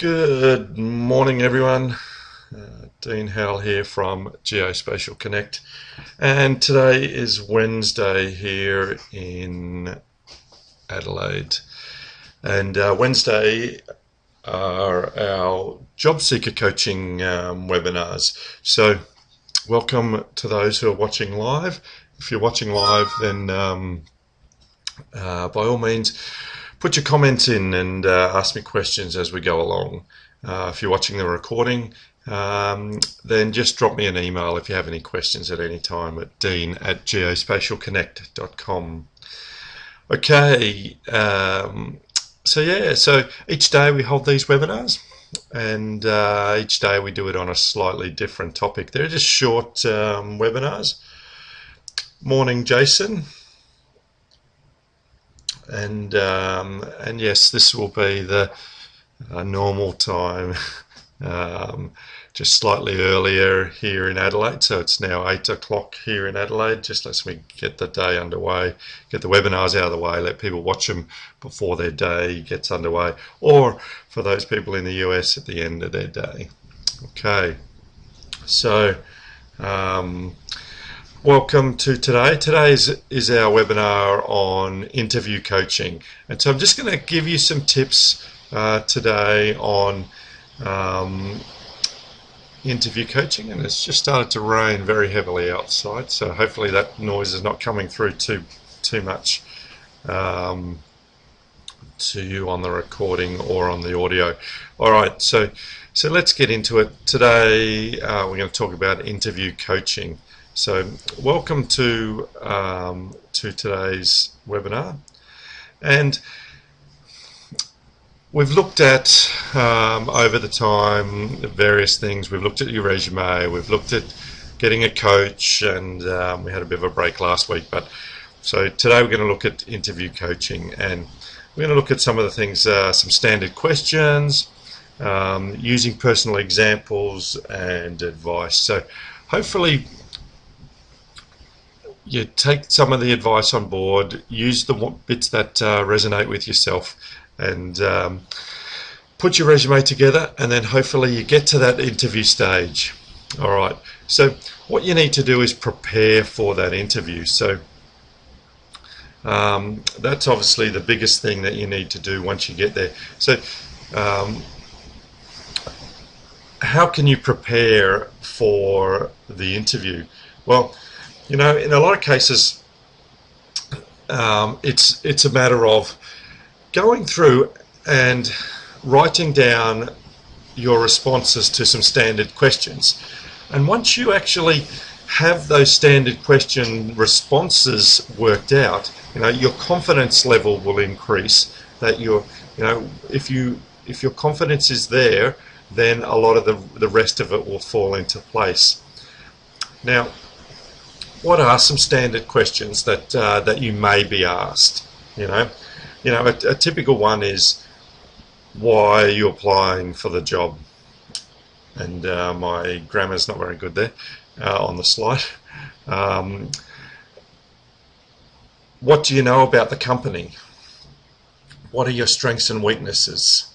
Good morning, everyone. Dean Howell here from GeoSpatial Connect, and today is Wednesday here in Adelaide. And Wednesday are our job seeker coaching webinars. So, welcome to those who are watching live. If you're watching live, then by all means, put your comments in and ask me questions as we go along. If you're watching the recording, then just drop me an email if you have any questions at any time at dean@geospatialconnect.com. Okay, so each day we hold these webinars, and each day we do it on a slightly different topic. They're just short webinars. Morning, Jason. And yes, this will be the normal time, just slightly earlier here in Adelaide. So it's now 8 o'clock here in Adelaide. Just lets me get the day underway, get the webinars out of the way, let people watch them before their day gets underway, or for those people in the US at the end of their day. Okay, so welcome to today. Today is our webinar on interview coaching. And so I'm just going to give you some tips today on interview coaching. And it's just started to rain very heavily outside, so hopefully that noise is not coming through too much to you on the recording or on the audio. All right, so let's get into it. Today we're going to talk about interview coaching. So welcome to today's webinar, and we've looked at over the time various things. We've looked at your resume, we've looked at getting a coach, and we had a bit of a break last week. But so today we're going to look at interview coaching, and we're going to look at some of the things, some standard questions, using personal examples and advice. So hopefully you take some of the advice on board, use the bits that resonate with yourself, and put your resume together, and then hopefully you get to that interview stage. All right, so what you need to do is prepare for that interview. So that's obviously the biggest thing that you need to do once you get there. So how can you prepare for the interview? Well, you know, in a lot of cases, it's a matter of going through and writing down your responses to some standard questions. And once you actually have those standard question responses worked out, you know, your confidence level will increase. That if your confidence is there, then a lot of the rest of it will fall into place. Now, what are some standard questions that you may be asked? A typical one is, why are you applying for the job? And my grammar's not very good there on the slide. What do you know about the company? What are your strengths and weaknesses?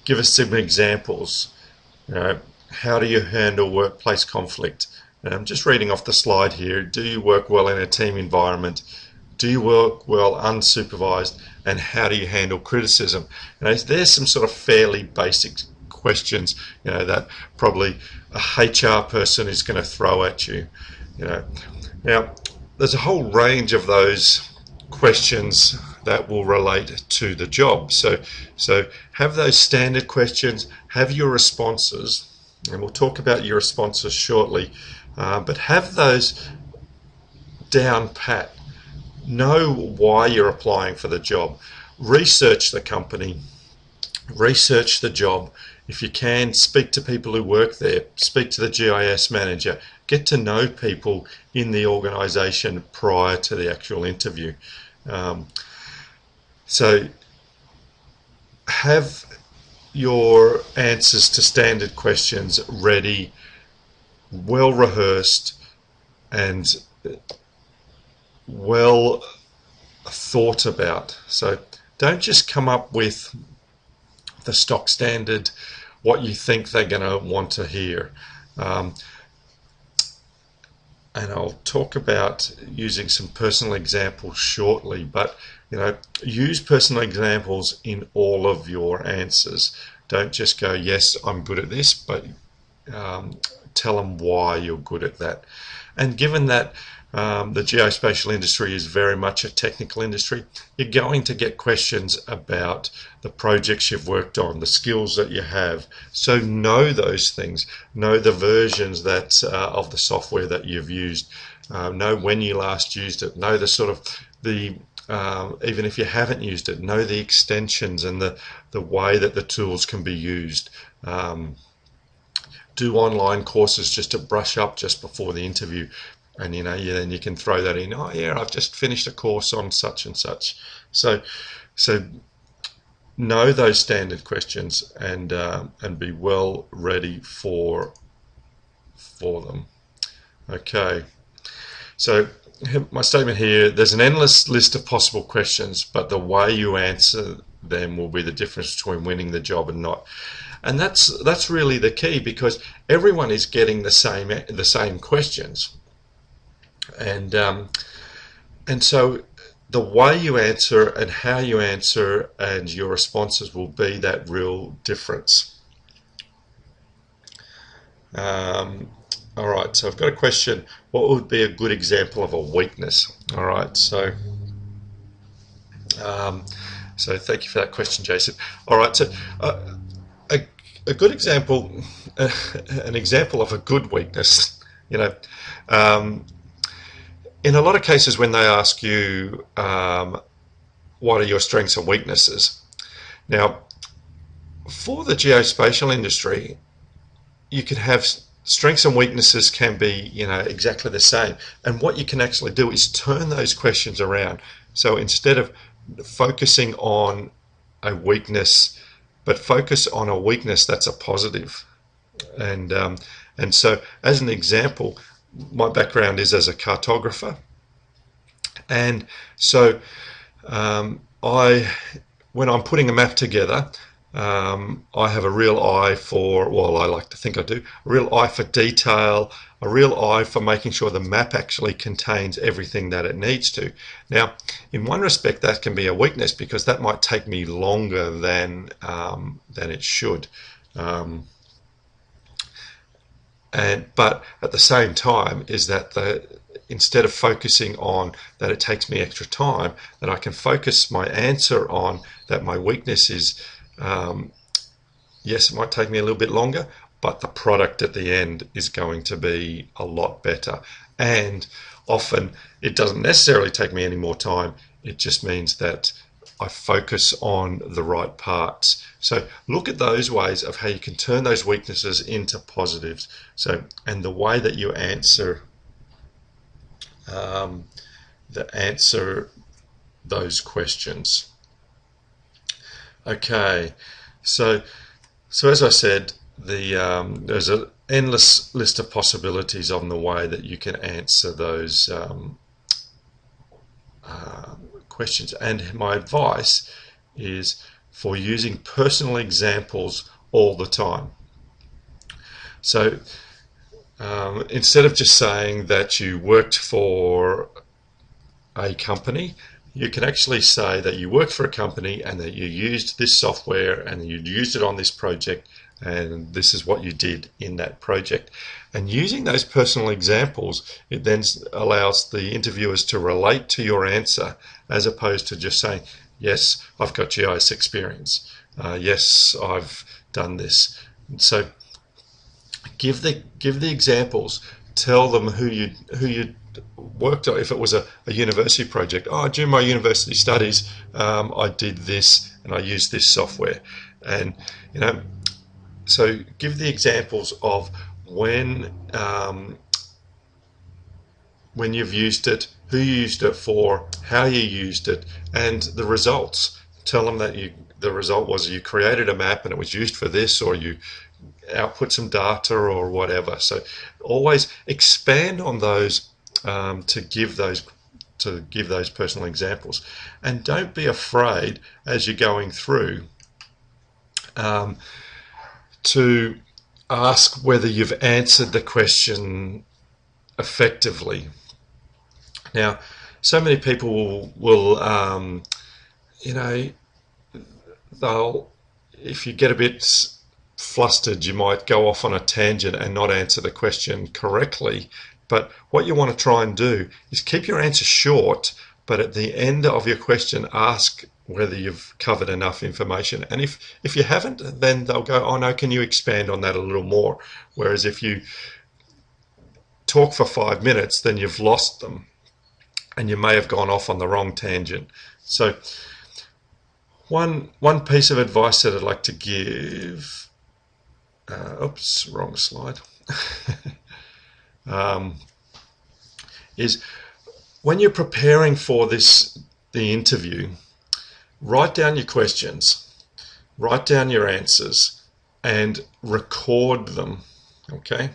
Give us some examples. How do you handle workplace conflict? And I'm just reading off the slide here. Do you work well in a team environment? Do you work well unsupervised? And how do you handle criticism? There's some sort of fairly basic questions, that probably a HR person is going to throw at you. Now, there's a whole range of those questions that will relate to the job. So have those standard questions, have your responses, and we'll talk about your responses shortly. But have those down pat. Know why you're applying for the job. Research the company. Research the job. If you can, speak to people who work there. Speak to the GIS manager. Get to know people in the organisation prior to the actual interview. So have your answers to standard questions ready, well rehearsed, and well thought about. So don't just come up with the stock standard what you think they're going to want to hear. And I'll talk about using some personal examples shortly, but use personal examples in all of your answers. Don't just go, yes, I'm good at this, but tell them why you're good at that. And given that the geospatial industry is very much a technical industry, you're going to get questions about the projects you've worked on, the skills that you have. So know those things, know the versions that of the software that you've used, know when you last used it, know the sort of even if you haven't used it, know the extensions and the way that the tools can be used. Do online courses just to brush up just before the interview. And then you can throw that in. Oh yeah, I've just finished a course on such and such. So know those standard questions and be well ready for them. Okay. So my statement here: there's an endless list of possible questions, but the way you answer them will be the difference between winning the job and not. And that's really the key, because everyone is getting the same questions. And so the way you answer and how you answer and your responses will be that real difference. All right, so I've got a question. What would be a good example of a weakness? All right, so thank you for that question, Jason. All right, so a good example, an example of a good weakness, in a lot of cases when they ask you what are your strengths and weaknesses. Now, for the geospatial industry, you can have strengths and weaknesses can be exactly the same, and what you can actually do is turn those questions around. So instead of focusing on a weakness, but focus on a weakness that's a positive. And so as an example, my background is as a cartographer, and so when I'm putting a map together, I have a real eye for, well, I like to think I do, a real eye for detail, a real eye for making sure the map actually contains everything that it needs to. Now, in one respect, that can be a weakness, because that might take me longer than it should. But at the same time is that instead of focusing on that it takes me extra time, that I can focus my answer on that my weakness is, yes, it might take me a little bit longer, but the product at the end is going to be a lot better. And often it doesn't necessarily take me any more time. It just means that I focus on the right parts. So look at those ways of how you can turn those weaknesses into positives. So, and the way that you answer those questions. Okay, so as I said, there's an endless list of possibilities on the way that you can answer those questions, and my advice is for using personal examples all the time. So instead of just saying that you worked for a company, you can actually say that you worked for a company and that you used this software and you used it on this project, and this is what you did in that project. And using those personal examples, it then allows the interviewers to relate to your answer, as opposed to just saying, yes, I've got GIS experience, yes, I've done this. So give the examples, tell them who you worked on. If it was a university project, during my university studies, I did this and I used this software. And so give the examples of when you've used it, who you used it for, how you used it, and the results. Tell them that the result was you created a map and it was used for this, or you output some data or whatever. So always expand on those to give those personal examples, and don't be afraid as you're going through to ask whether you've answered the question effectively. Now, so many people will you know, they'll, if you get a bit flustered, you might go off on a tangent and not answer the question correctly. But what you want to try and do is keep your answer short, but at the end of your question, ask whether you've covered enough information. And if you haven't, then they'll go, oh no, can you expand on that a little more? Whereas if you talk for 5 minutes, then you've lost them and you may have gone off on the wrong tangent. So one piece of advice that I'd like to give, oops, wrong slide, is when you're preparing for the interview, write down your questions, write down your answers, and record them. Okay?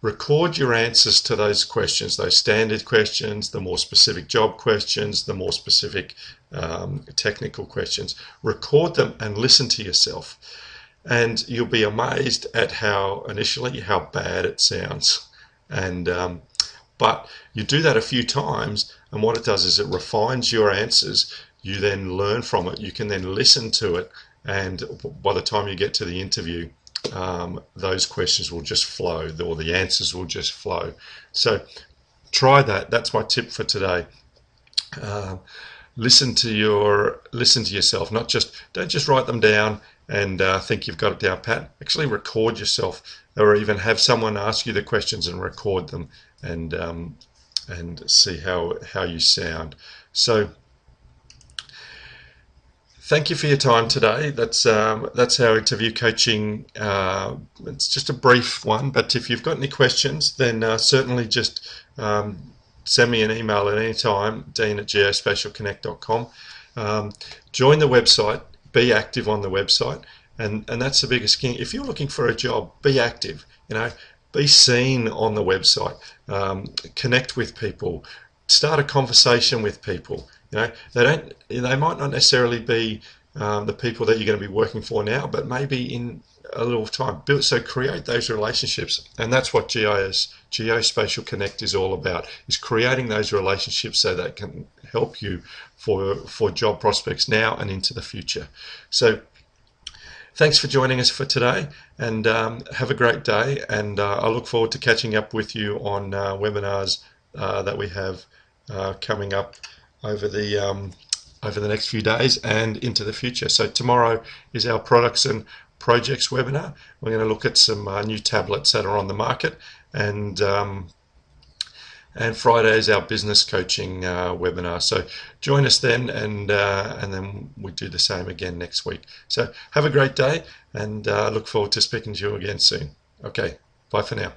Record your answers to those questions, those standard questions, the more specific job questions, the more specific technical questions. Record them and listen to yourself. And you'll be amazed at how bad it sounds. And but you do that a few times, and what it does is it refines your answers. You then learn from it. You can then listen to it, and by the time you get to the interview, those questions will just flow, or the answers will just flow. So try that. That's my tip for today. Listen to yourself. Don't just write them down and think you've got it down pat. Actually record yourself, or even have someone ask you the questions and record them, and see how you sound. So thank you for your time today. That's our interview coaching. It's just a brief one, but if you've got any questions, then certainly just send me an email at any time, dean@geospatialconnect.com. Join the website, be active on the website, and that's the biggest thing. If you're looking for a job, be active. Be seen on the website. Connect with people. Start a conversation with people. They might not necessarily be the people that you're going to be working for now, but maybe in a little time. So create those relationships, and that's what GeoSpatial Connect is all about, is creating those relationships so that can help you for job prospects now and into the future. So thanks for joining us for today, and have a great day, and I look forward to catching up with you on webinars that we have coming up over the next few days and into the future. So tomorrow is our products and projects webinar. We're going to look at some new tablets that are on the market, and Friday is our business coaching webinar. So join us then, and then we do the same again next week. So have a great day, and look forward to speaking to you again soon. Okay, bye for now.